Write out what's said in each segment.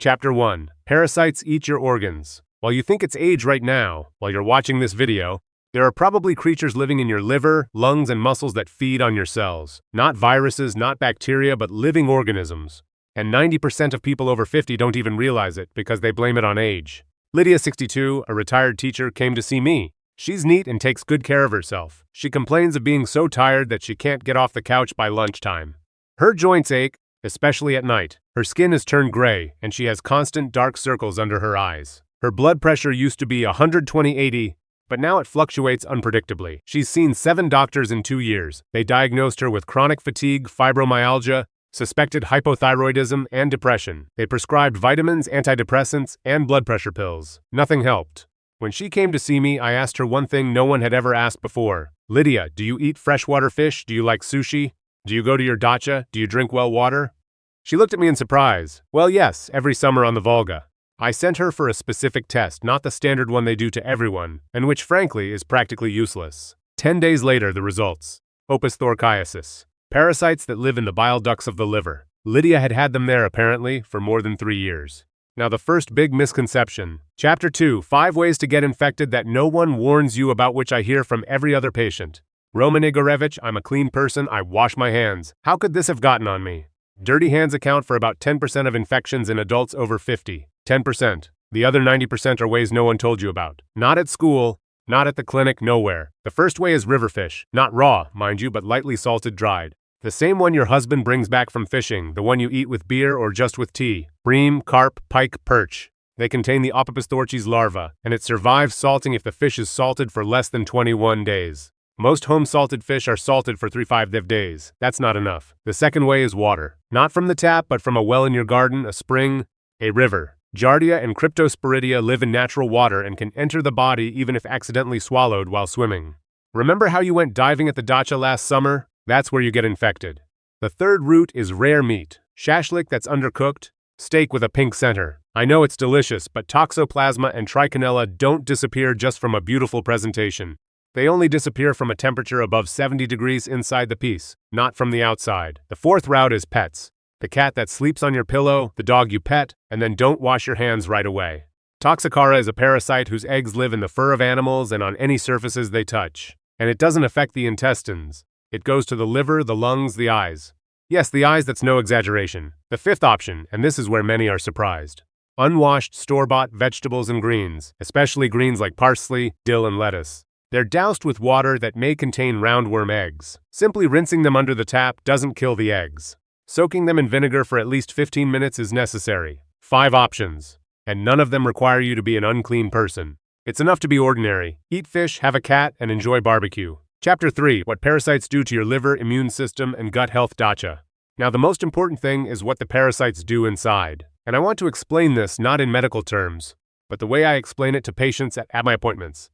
Chapter 1. Parasites eat your organs. While you think it's age right now, while you're watching this video, there are probably creatures living in your liver, lungs, and muscles that feed on your cells. Not viruses, not bacteria, but living organisms. And 90% of people over 50 don't even realize it because they blame it on age. Lydia, 62, a retired teacher, came to see me. She's neat and takes good care of herself. She complains of being so tired that she can't get off the couch by lunchtime. Her joints ache, especially at night. Her skin has turned gray, and she has constant dark circles under her eyes. Her blood pressure used to be 120/80, but now it fluctuates unpredictably. She's seen 7 doctors in 2 years. They diagnosed her with chronic fatigue, fibromyalgia, suspected hypothyroidism, and depression. They prescribed vitamins, antidepressants, and blood pressure pills. Nothing helped. When she came to see me, I asked her one thing no one had ever asked before. Lydia, do you eat freshwater fish? Do you like sushi? Do you go to your dacha? Do you drink well water? She looked at me in surprise. Well, yes, every summer on the Volga. I sent her for a specific test, not the standard one they do to everyone, and which frankly is practically useless. 10 days later, the results. Opisthoraciasis. Parasites that live in the bile ducts of the liver. Lydia had them there, apparently, for more than 3 years. Now the first big misconception. Chapter 2. 5 ways to get infected that no one warns you about, which I hear from every other patient. Roman Igorevich, I'm a clean person, I wash my hands. How could this have gotten on me? Dirty hands account for about 10% of infections in adults over 50. 10%. The other 90% are ways no one told you about. Not at school, not at the clinic, nowhere. The first way is river fish. Not raw, mind you, but lightly salted, dried. The same one your husband brings back from fishing, the one you eat with beer or just with tea. Bream, carp, pike, perch. They contain the Opisthoraciasis larva, and it survives salting if the fish is salted for less than 21 days. Most home-salted fish are salted for 3-5 days. That's not enough. The second way is water. Not from the tap, but from a well in your garden, a spring, a river. Giardia and Cryptosporidia live in natural water and can enter the body even if accidentally swallowed while swimming. Remember how you went diving at the dacha last summer? That's where you get infected. The third route is rare meat. Shashlik that's undercooked, steak with a pink center. I know it's delicious, but Toxoplasma and Trichinella don't disappear just from a beautiful presentation. They only disappear from a temperature above 70 degrees inside the piece, not from the outside. The fourth route is pets. The cat that sleeps on your pillow, the dog you pet, and then don't wash your hands right away. Toxocara is a parasite whose eggs live in the fur of animals and on any surfaces they touch. And it doesn't affect the intestines. It goes to the liver, the lungs, the eyes. Yes, the eyes, that's no exaggeration. The fifth option, and this is where many are surprised. Unwashed, store-bought vegetables and greens, especially greens like parsley, dill, and lettuce. They're doused with water that may contain roundworm eggs. Simply rinsing them under the tap doesn't kill the eggs. Soaking them in vinegar for at least 15 minutes is necessary. 5 options. And none of them require you to be an unclean person. It's enough to be ordinary. Eat fish, have a cat, and enjoy barbecue. Chapter 3. What parasites do to your liver, immune system, and gut health dacha. Now the most important thing is what the parasites do inside. And I want to explain this not in medical terms, but the way I explain it to patients at my appointments.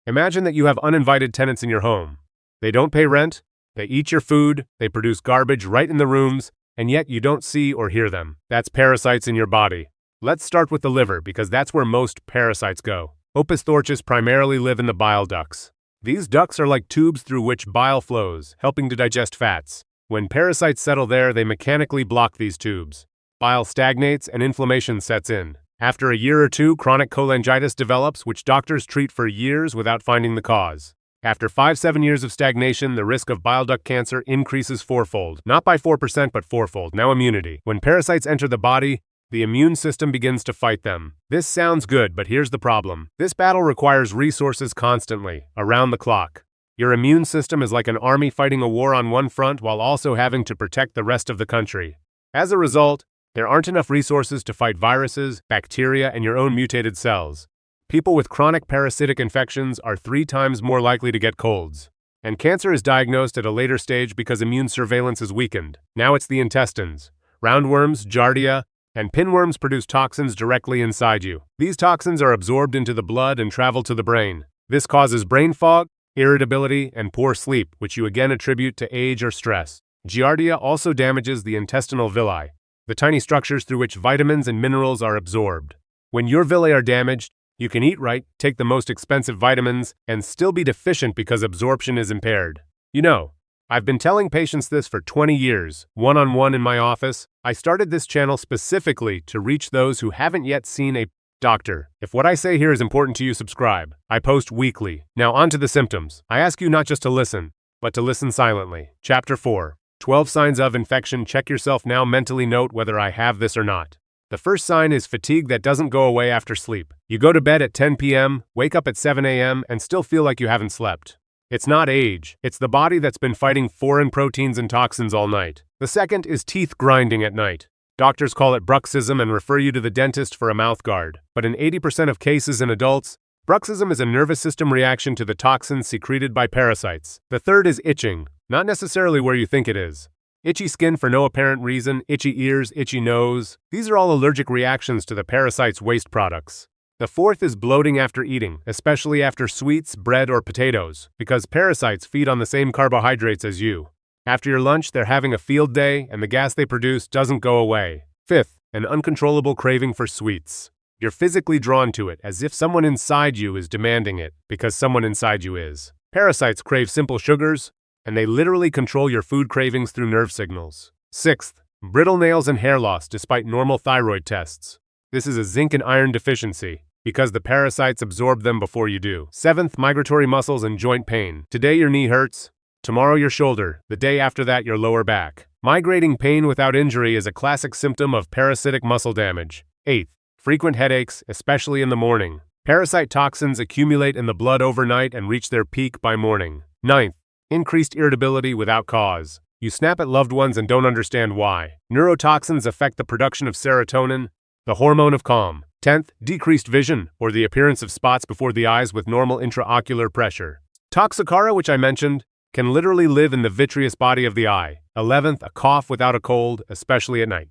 Imagine that you have uninvited tenants in your home. They don't pay rent, they eat your food, they produce garbage right in the rooms, and yet you don't see or hear them. That's parasites in your body. Let's start with the liver because that's where most parasites go. Opisthoraciasis primarily live in the bile ducts. These ducts are like tubes through which bile flows, helping to digest fats. When parasites settle there, they mechanically block these tubes. Bile stagnates and inflammation sets in. After a year or 2, chronic cholangitis develops, which doctors treat for years without finding the cause. After 5-7 years of stagnation, the risk of bile duct cancer increases 4-fold. Not by 4%, but 4-fold. Now immunity. When parasites enter the body, the immune system begins to fight them. This sounds good, but here's the problem. This battle requires resources constantly, around the clock. Your immune system is like an army fighting a war on one front while also having to protect the rest of the country. As a result, there aren't enough resources to fight viruses, bacteria, and your own mutated cells. People with chronic parasitic infections are 3 times more likely to get colds. And cancer is diagnosed at a later stage because immune surveillance is weakened. Now it's the intestines. Roundworms, Giardia, and pinworms produce toxins directly inside you. These toxins are absorbed into the blood and travel to the brain. This causes brain fog, irritability, and poor sleep, which you again attribute to age or stress. Giardia also damages the intestinal villi, the tiny structures through which vitamins and minerals are absorbed. When your villi are damaged, you can eat right, take the most expensive vitamins, and still be deficient because absorption is impaired. You know, I've been telling patients this for 20 years, one-on-one in my office. I started this channel specifically to reach those who haven't yet seen a doctor. If what I say here is important to you, subscribe. I post weekly. Now on to the symptoms. I ask you not just to listen, but to listen silently. Chapter 4. 12 signs of infection. Check yourself now. Mentally note whether I have this or not. The first sign is fatigue that doesn't go away after sleep. You go to bed at 10 p.m., wake up at 7 a.m., and still feel like you haven't slept. It's not age. It's the body that's been fighting foreign proteins and toxins all night. The second is teeth grinding at night. Doctors call it bruxism and refer you to the dentist for a mouth guard. But in 80% of cases in adults, bruxism is a nervous system reaction to the toxins secreted by parasites. The third is itching, not necessarily where you think it is. Itchy skin for no apparent reason, itchy ears, itchy nose. These are all allergic reactions to the parasite's waste products. The fourth is bloating after eating, especially after sweets, bread, or potatoes, because parasites feed on the same carbohydrates as you. After your lunch, they're having a field day, and the gas they produce doesn't go away. Fifth, an uncontrollable craving for sweets. You're physically drawn to it, as if someone inside you is demanding it, because someone inside you is. Parasites crave simple sugars, and they literally control your food cravings through nerve signals. Sixth, brittle nails and hair loss despite normal thyroid tests. This is a zinc and iron deficiency, because the parasites absorb them before you do. Seventh, migratory muscles and joint pain. Today your knee hurts, tomorrow your shoulder, the day after that your lower back. Migrating pain without injury is a classic symptom of parasitic muscle damage. Eighth, frequent headaches, especially in the morning. Parasite toxins accumulate in the blood overnight and reach their peak by morning. Ninth, increased irritability without cause. You snap at loved ones and don't understand why. Neurotoxins affect the production of serotonin, the hormone of calm. 10th, decreased vision, or the appearance of spots before the eyes with normal intraocular pressure. Toxocara, which I mentioned, can literally live in the vitreous body of the eye. 11th, a cough without a cold, especially at night.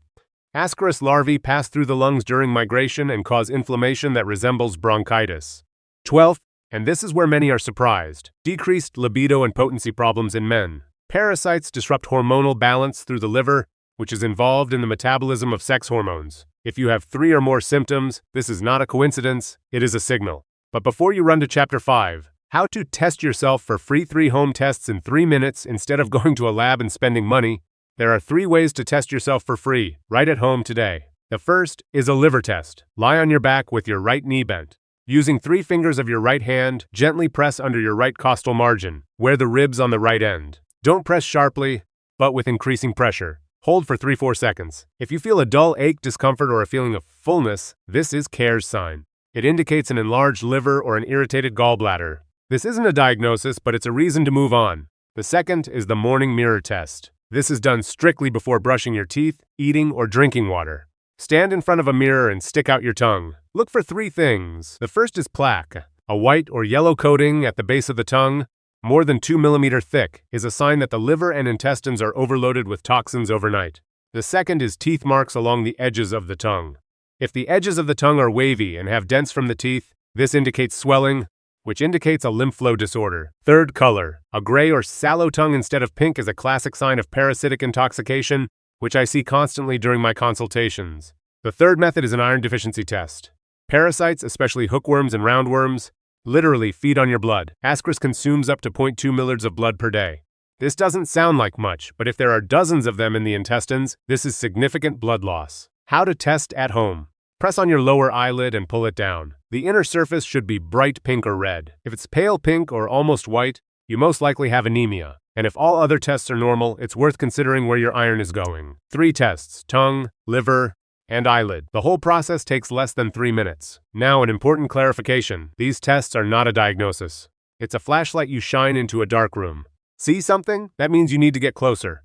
Ascaris larvae pass through the lungs during migration and cause inflammation that resembles bronchitis. 12th, and this is where many are surprised, decreased libido and potency problems in men. Parasites disrupt hormonal balance through the liver, which is involved in the metabolism of sex hormones. If you have 3 or more symptoms, this is not a coincidence, it is a signal. But before you run to Chapter 5, how to test yourself for free 3 home tests in 3 minutes instead of going to a lab and spending money, there are 3 ways to test yourself for free, right at home today. The first is a liver test. Lie on your back with your right knee bent. Using 3 fingers of your right hand, gently press under your right costal margin, where the ribs on the right end. Don't press sharply, but with increasing pressure. Hold for 3-4 seconds. If you feel a dull ache, discomfort, or a feeling of fullness, this is Care's sign. It indicates an enlarged liver or an irritated gallbladder. This isn't a diagnosis, but it's a reason to move on. The second is the morning mirror test. This is done strictly before brushing your teeth, eating, or drinking water. Stand in front of a mirror and stick out your tongue. Look for 3 things. The first is plaque. A white or yellow coating at the base of the tongue, more than 2 mm thick, is a sign that the liver and intestines are overloaded with toxins overnight. The second is teeth marks along the edges of the tongue. If the edges of the tongue are wavy and have dents from the teeth, this indicates swelling, which indicates a lymph flow disorder. Third, color. A gray or sallow tongue instead of pink is a classic sign of parasitic intoxication, which I see constantly during my consultations. The third method is an iron deficiency test. Parasites, especially hookworms and roundworms, literally feed on your blood. Ascaris consumes up to 0.2 milliliters of blood per day. This doesn't sound like much, but if there are dozens of them in the intestines, this is significant blood loss. How to test at home. Press on your lower eyelid and pull it down. The inner surface should be bright pink or red. If it's pale pink or almost white, you most likely have anemia. And if all other tests are normal, it's worth considering where your iron is going. 3 tests: tongue, liver, and eyelid. The whole process takes less than 3 minutes. Now, an important clarification. These tests are not a diagnosis. It's a flashlight you shine into a dark room. See something? That means you need to get closer.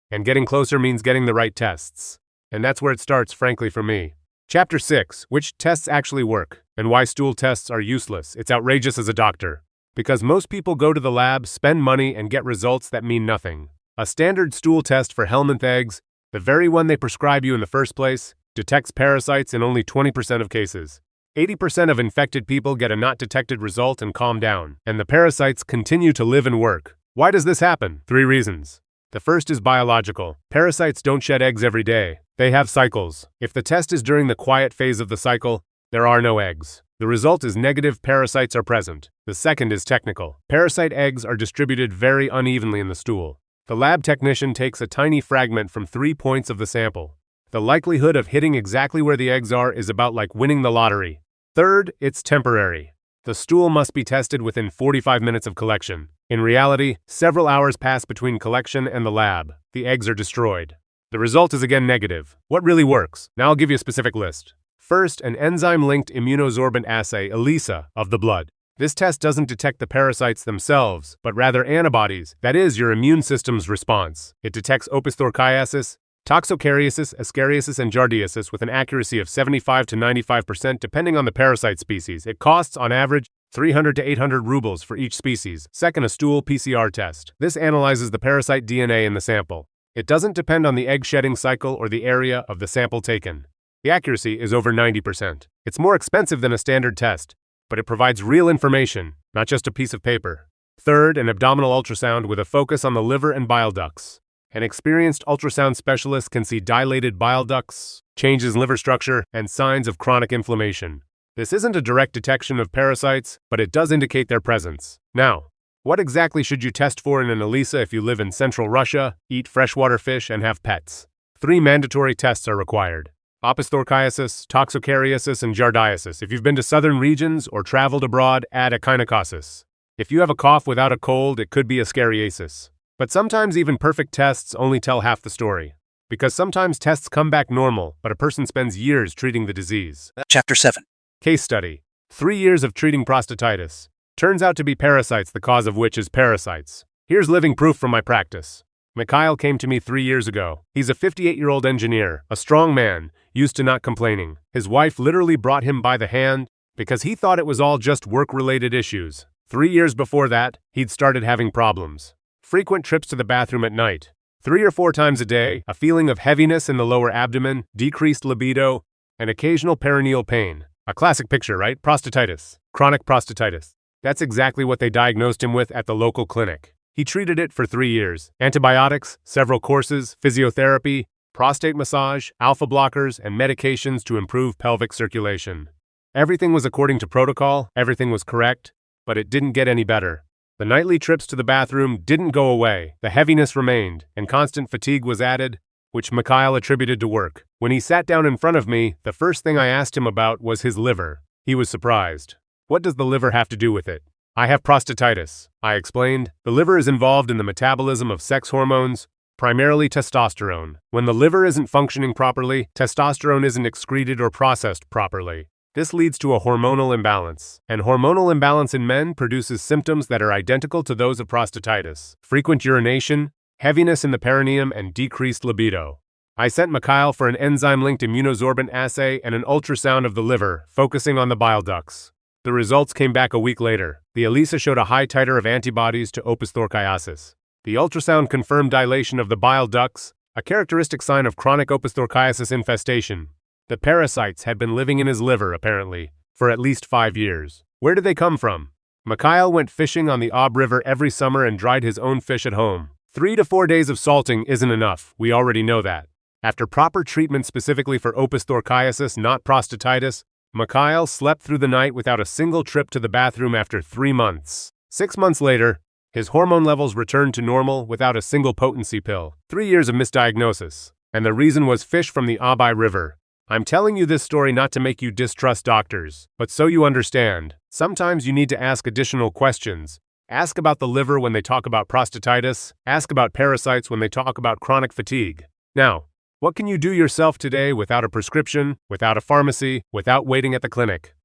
And getting closer means getting the right tests. And that's where it starts, frankly, for me. Chapter 6, which tests actually work, and why stool tests are useless. It's outrageous as a doctor. Because most people go to the lab, spend money, and get results that mean nothing. A standard stool test for Helminth eggs, the very one they prescribe you in the first place, detects parasites in only 20% of cases. 80% of infected people get a not detected result and calm down, and the parasites continue to live and work. Why does this happen? 3 reasons. The first is biological. Parasites don't shed eggs every day. They have cycles. If the test is during the quiet phase of the cycle, there are no eggs. The result is negative parasites are present. The second is technical. Parasite eggs are distributed very unevenly in the stool. The lab technician takes a tiny fragment from 3 points of the sample. The likelihood of hitting exactly where the eggs are is about like winning the lottery. Third, it's temporary. The stool must be tested within 45 minutes of collection. In reality, several hours pass between collection and the lab. The eggs are destroyed. The result is again negative. What really works? Now I'll give you a specific list. First, an enzyme-linked immunosorbent assay, ELISA, of the blood. This test doesn't detect the parasites themselves, but rather antibodies, that is, your immune system's response. It detects opisthorchiasis, toxocariasis, ascariasis, and giardiasis with an accuracy of 75 to 95% depending on the parasite species. It costs, on average, 300 to 800 rubles for each species. Second, a stool PCR test. This analyzes the parasite DNA in the sample. It doesn't depend on the egg shedding cycle or the area of the sample taken. The accuracy is over 90%. It's more expensive than a standard test, but it provides real information, not just a piece of paper. Third, an abdominal ultrasound with a focus on the liver and bile ducts. An experienced ultrasound specialist can see dilated bile ducts, changes in liver structure, and signs of chronic inflammation. This isn't a direct detection of parasites, but it does indicate their presence. Now, what exactly should you test for in an ELISA if you live in central Russia, eat freshwater fish, and have pets? 3 mandatory tests are required: opisthorchiasis, toxocariasis, and giardiasis. If you've been to southern regions or traveled abroad, add echinococcus. If you have a cough without a cold, it could be ascariasis. But sometimes even perfect tests only tell half the story. Because sometimes tests come back normal, but a person spends years treating the disease. Chapter 7. Case study. 3 years of treating prostatitis. Turns out to be parasites, the cause of which is parasites. Here's living proof from my practice. Mikhail came to me 3 years ago. He's a 58-year-old engineer, a strong man, used to not complaining. His wife literally brought him by the hand because he thought it was all just work-related issues. 3 years before that, he'd started having problems. Frequent trips to the bathroom at night. 3 or 4 times a day, a feeling of heaviness in the lower abdomen, decreased libido, and occasional perineal pain. A classic picture, right? Prostatitis. Chronic prostatitis. That's exactly what they diagnosed him with at the local clinic. He treated it for 3 years. Antibiotics, several courses, physiotherapy, prostate massage, alpha blockers, and medications to improve pelvic circulation. Everything was according to protocol, everything was correct, but it didn't get any better. The nightly trips to the bathroom didn't go away, the heaviness remained, and constant fatigue was added, which Mikhail attributed to work. When he sat down in front of me, the first thing I asked him about was his liver. He was surprised. What does the liver have to do with it? I have prostatitis, I explained. The liver is involved in the metabolism of sex hormones, primarily testosterone. When the liver isn't functioning properly, testosterone isn't excreted or processed properly. This leads to a hormonal imbalance, and hormonal imbalance in men produces symptoms that are identical to those of prostatitis: frequent urination, heaviness in the perineum, and decreased libido. I sent Mikhail for an enzyme-linked immunosorbent assay and an ultrasound of the liver, focusing on the bile ducts. The results came back a week later. The ELISA showed a high titer of antibodies to opisthorchiasis. The ultrasound confirmed dilation of the bile ducts, a characteristic sign of chronic opisthorchiasis infestation. The parasites had been living in his liver, apparently, for at least 5 years. Where did they come from? Mikhail went fishing on the Ob River every summer and dried his own fish at home. 3 to 4 days of salting isn't enough, we already know that. After proper treatment specifically for opisthorchiasis, not prostatitis, Mikhail slept through the night without a single trip to the bathroom after 3 months. 6 months later, his hormone levels returned to normal without a single potency pill. 3 years of misdiagnosis. And the reason was fish from the Abai River. I'm telling you this story not to make you distrust doctors, but so you understand. Sometimes you need to ask additional questions. Ask about the liver when they talk about prostatitis. Ask about parasites when they talk about chronic fatigue. Now, what can you do yourself today without a prescription, without a pharmacy, without waiting at the clinic?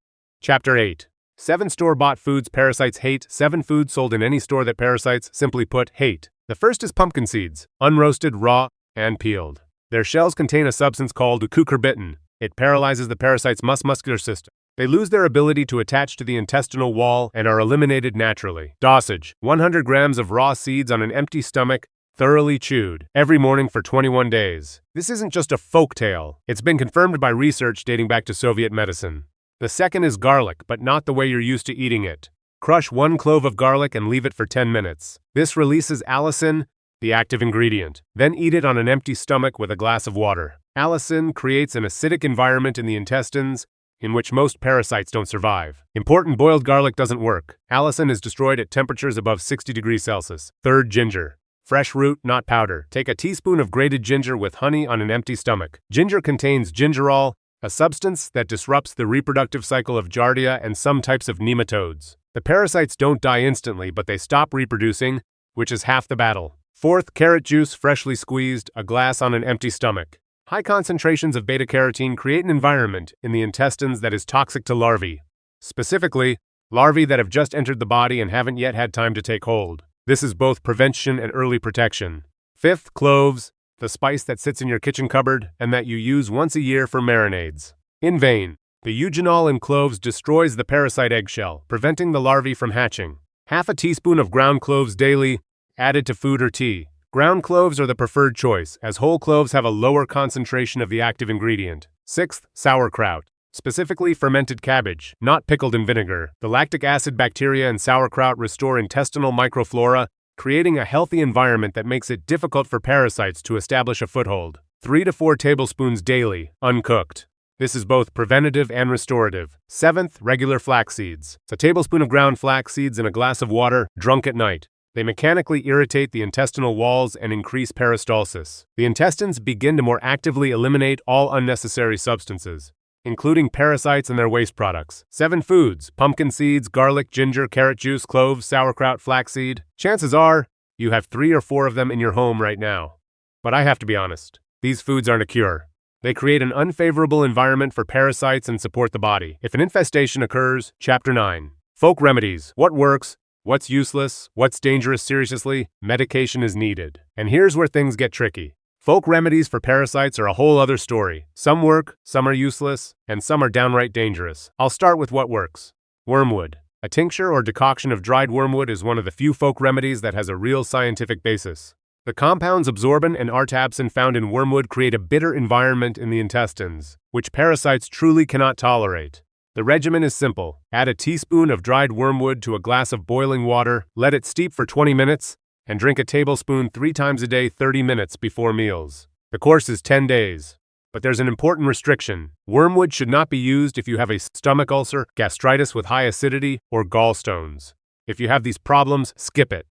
Chapter 8. 7 store-bought foods parasites hate. 7 foods sold in any store that parasites, simply put, hate. The first is pumpkin seeds, unroasted, raw, and peeled. Their shells contain a substance called cucurbittin. It paralyzes the parasite's muscular system. They lose their ability to attach to the intestinal wall and are eliminated naturally. Dosage: 100 grams of raw seeds on an empty stomach, thoroughly chewed, every morning for 21 days. This isn't just a folk tale. It's been confirmed by research dating back to Soviet medicine. The second is garlic, but not the way you're used to eating it. Crush 1 clove of garlic and leave it for 10 minutes. This releases allicin, the active ingredient. Then eat it on an empty stomach with a glass of water. Allicin creates an acidic environment in the intestines in which most parasites don't survive. Important: boiled garlic doesn't work. Allicin is destroyed at temperatures above 60 degrees Celsius. Third, ginger. Fresh root, not powder. Take a teaspoon of grated ginger with honey on an empty stomach. Ginger contains gingerol, a substance that disrupts the reproductive cycle of Giardia and some types of nematodes. The parasites don't die instantly, but they stop reproducing, which is half the battle. Fourth, carrot juice, freshly squeezed, a glass on an empty stomach. High concentrations of beta-carotene create an environment in the intestines that is toxic to larvae. Specifically, larvae that have just entered the body and haven't yet had time to take hold. This is both prevention and early protection. Fifth, cloves, the spice that sits in your kitchen cupboard and that you use once a year for marinades. In vain. The eugenol in cloves destroys the parasite eggshell, preventing the larvae from hatching. Half a teaspoon of ground cloves daily, added to food or tea. Ground cloves are the preferred choice, as whole cloves have a lower concentration of the active ingredient. Sixth, sauerkraut. Specifically fermented cabbage, not pickled in vinegar. The lactic acid bacteria in sauerkraut restore intestinal microflora, creating a healthy environment that makes it difficult for parasites to establish a foothold. 3 to 4 tablespoons daily, uncooked. This is both preventative and restorative. Seventh, regular flax seeds. A tablespoon of ground flax seeds in a glass of water, drunk at night. They mechanically irritate the intestinal walls and increase peristalsis. The intestines begin to more actively eliminate all unnecessary substances, including parasites and their waste products. 7 foods: pumpkin seeds, garlic, ginger, carrot juice, cloves, sauerkraut, flaxseed. Chances are, you have 3 or 4 of them in your home right now. But I have to be honest, these foods aren't a cure. They create an unfavorable environment for parasites and support the body. If an infestation occurs, Chapter 9. Folk remedies. What works? What's useless? What's dangerous? Seriously, medication is needed. And here's where things get tricky. Folk remedies for parasites are a whole other story. Some work, some are useless, and some are downright dangerous. I'll start with what works. Wormwood. A tincture or decoction of dried wormwood is one of the few folk remedies that has a real scientific basis. The compounds absorbin and artabsin found in wormwood create a bitter environment in the intestines, which parasites truly cannot tolerate. The regimen is simple. Add a teaspoon of dried wormwood to a glass of boiling water, let it steep for 20 minutes, and drink a tablespoon 3 times a day 30 minutes before meals. The course is 10 days. But there's an important restriction. Wormwood should not be used if you have a stomach ulcer, gastritis with high acidity, or gallstones. If you have these problems, skip it.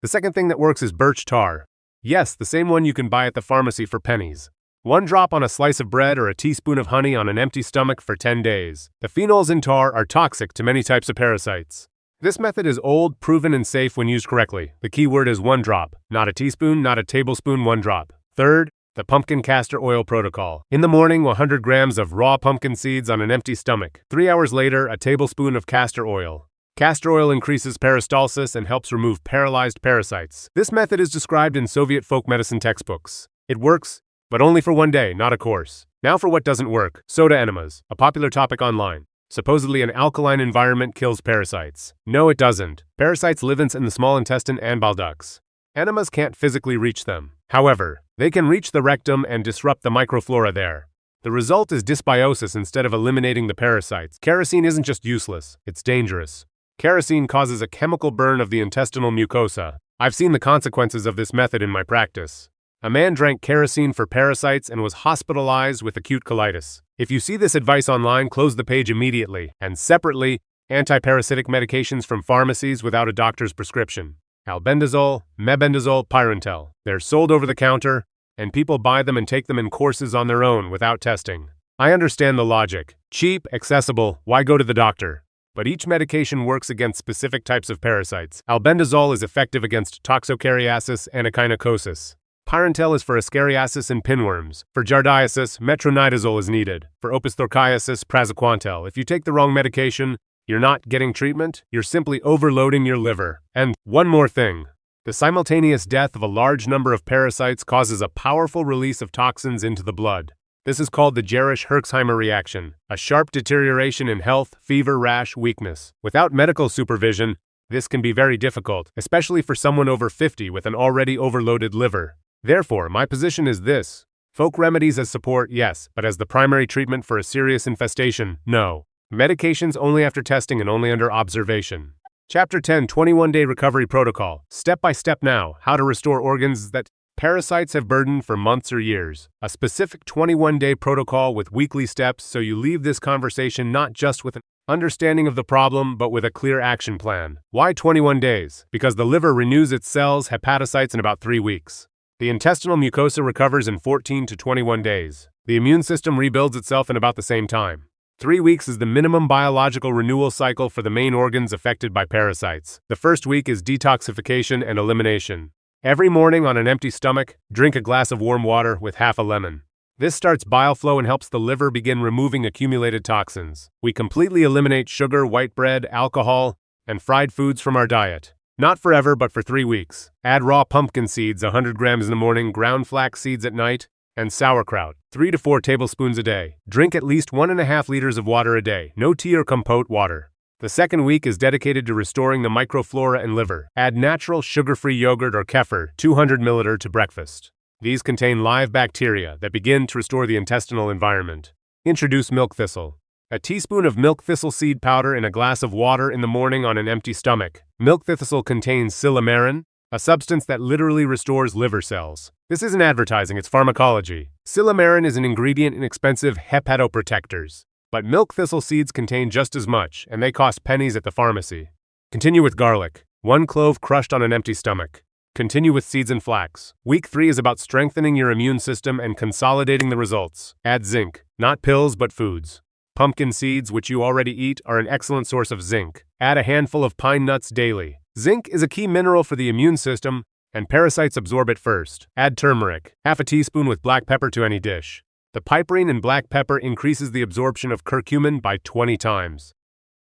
The second thing that works is birch tar. Yes, the same one you can buy at the pharmacy for pennies. 1 drop on a slice of bread or a teaspoon of honey on an empty stomach for 10 days. The phenols in tar are toxic to many types of parasites. This method is old, proven, and safe when used correctly. The key word is 1 drop. Not a teaspoon, not a tablespoon, 1 drop. Third, the pumpkin castor oil protocol. In the morning, 100 grams of raw pumpkin seeds on an empty stomach. 3 hours later, a tablespoon of castor oil. Castor oil increases peristalsis and helps remove paralyzed parasites. This method is described in Soviet folk medicine textbooks. It works, but only for 1 day, not a course. Now for what doesn't work. Soda enemas, a popular topic online. Supposedly an alkaline environment kills parasites. No, it doesn't. Parasites live in the small intestine and bile ducts. Enemas can't physically reach them. However, they can reach the rectum and disrupt the microflora there. The result is dysbiosis instead of eliminating the parasites. Kerosene isn't just useless, it's dangerous. Kerosene causes a chemical burn of the intestinal mucosa. I've seen the consequences of this method in my practice. A man drank kerosene for parasites and was hospitalized with acute colitis. If you see this advice online, close the page immediately. And separately, antiparasitic medications from pharmacies without a doctor's prescription. Albendazole, mebendazole, Pyrantel. They're sold over the counter, and people buy them and take them in courses on their own without testing. I understand the logic. Cheap, accessible, why go to the doctor? But each medication works against specific types of parasites. Albendazole is effective against toxocariasis and echinococcus. Pyrantel is for ascariasis and pinworms. For giardiasis, metronidazole is needed. For opisthochiasis, praziquantel. If you take the wrong medication, you're not getting treatment, you're simply overloading your liver. And one more thing. The simultaneous death of a large number of parasites causes a powerful release of toxins into the blood. This is called the Jarisch-Herxheimer reaction, a sharp deterioration in health, fever, rash, weakness. Without medical supervision, this can be very difficult, especially for someone over 50 with an already overloaded liver. Therefore, my position is this. Folk remedies as support, yes, but as the primary treatment for a serious infestation, no. Medications only after testing and only under observation. Chapter 10, 21-Day Recovery Protocol. Step by step now, how to restore organs that parasites have burdened for months or years. A specific 21-day protocol with weekly steps so you leave this conversation not just with an Understanding of the problem, but with a clear action plan. Why 21 days? Because the liver renews its cells, hepatocytes, in about 3 weeks. The intestinal mucosa recovers in 14 to 21 days. The immune system rebuilds itself in about the same time. 3 weeks is the minimum biological renewal cycle for the main organs affected by parasites. The first week is detoxification and elimination. Every morning on an empty stomach, drink a glass of warm water with half a lemon. This starts bile flow and helps the liver begin removing accumulated toxins. We completely eliminate sugar, white bread, alcohol, and fried foods from our diet. Not forever, but for 3 weeks. Add raw pumpkin seeds, 100 grams in the morning, ground flax seeds at night, and sauerkraut, 3 to 4 tablespoons a day. Drink at least 1.5 liters of water a day, no tea or compote water. The second week is dedicated to restoring the microflora and liver. Add natural sugar-free yogurt or kefir, 200 milliliter, to breakfast. These contain live bacteria that begin to restore the intestinal environment. Introduce milk thistle. A teaspoon of milk thistle seed powder in a glass of water in the morning on an empty stomach. Milk thistle contains silymarin, a substance that literally restores liver cells. This isn't advertising, it's pharmacology. Silymarin is an ingredient in expensive hepatoprotectors. But milk thistle seeds contain just as much, and they cost pennies at the pharmacy. Continue with garlic. 1 clove crushed on an empty stomach. Continue with seeds and flax. Week 3 is about strengthening your immune system and consolidating the results. Add zinc, not pills but foods. Pumpkin seeds, which you already eat, are an excellent source of zinc. Add a handful of pine nuts daily. Zinc is a key mineral for the immune system, and parasites absorb it first. Add turmeric, half a teaspoon with black pepper to any dish. The piperine in black pepper increases the absorption of curcumin by 20 times.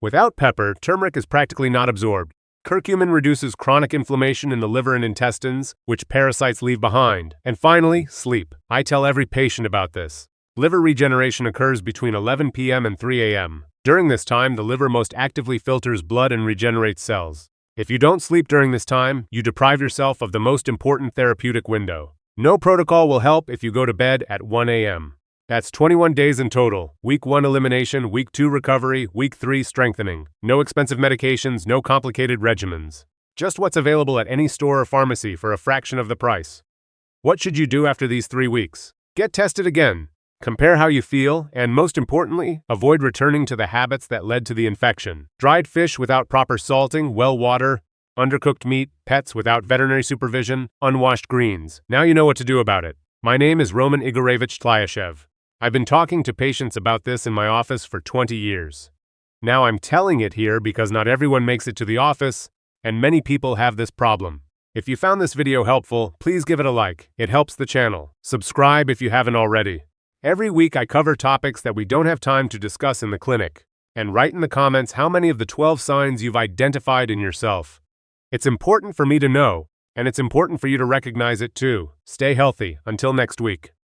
Without pepper, turmeric is practically not absorbed. Curcumin reduces chronic inflammation in the liver and intestines, which parasites leave behind. And finally, sleep. I tell every patient about this. Liver regeneration occurs between 11 p.m. and 3 a.m. During this time, the liver most actively filters blood and regenerates cells. If you don't sleep during this time, you deprive yourself of the most important therapeutic window. No protocol will help if you go to bed at 1 a.m. That's 21 days in total. Week 1 elimination, Week 2 recovery, Week 3 strengthening. No expensive medications, no complicated regimens. Just what's available at any store or pharmacy for a fraction of the price. What should you do after these 3 weeks? Get tested again. Compare how you feel, and most importantly, avoid returning to the habits that led to the infection. Dried fish without proper salting, well water, undercooked meat, pets without veterinary supervision, unwashed greens. Now you know what to do about it. My name is Roman Igorevich Tlyashev. I've been talking to patients about this in my office for 20 years. Now I'm telling it here because not everyone makes it to the office, and many people have this problem. If you found this video helpful, please give it a like. It helps the channel. Subscribe if you haven't already. Every week I cover topics that we don't have time to discuss in the clinic. And write in the comments how many of the 12 signs you've identified in yourself. It's important for me to know, and it's important for you to recognize it too. Stay healthy. Until next week.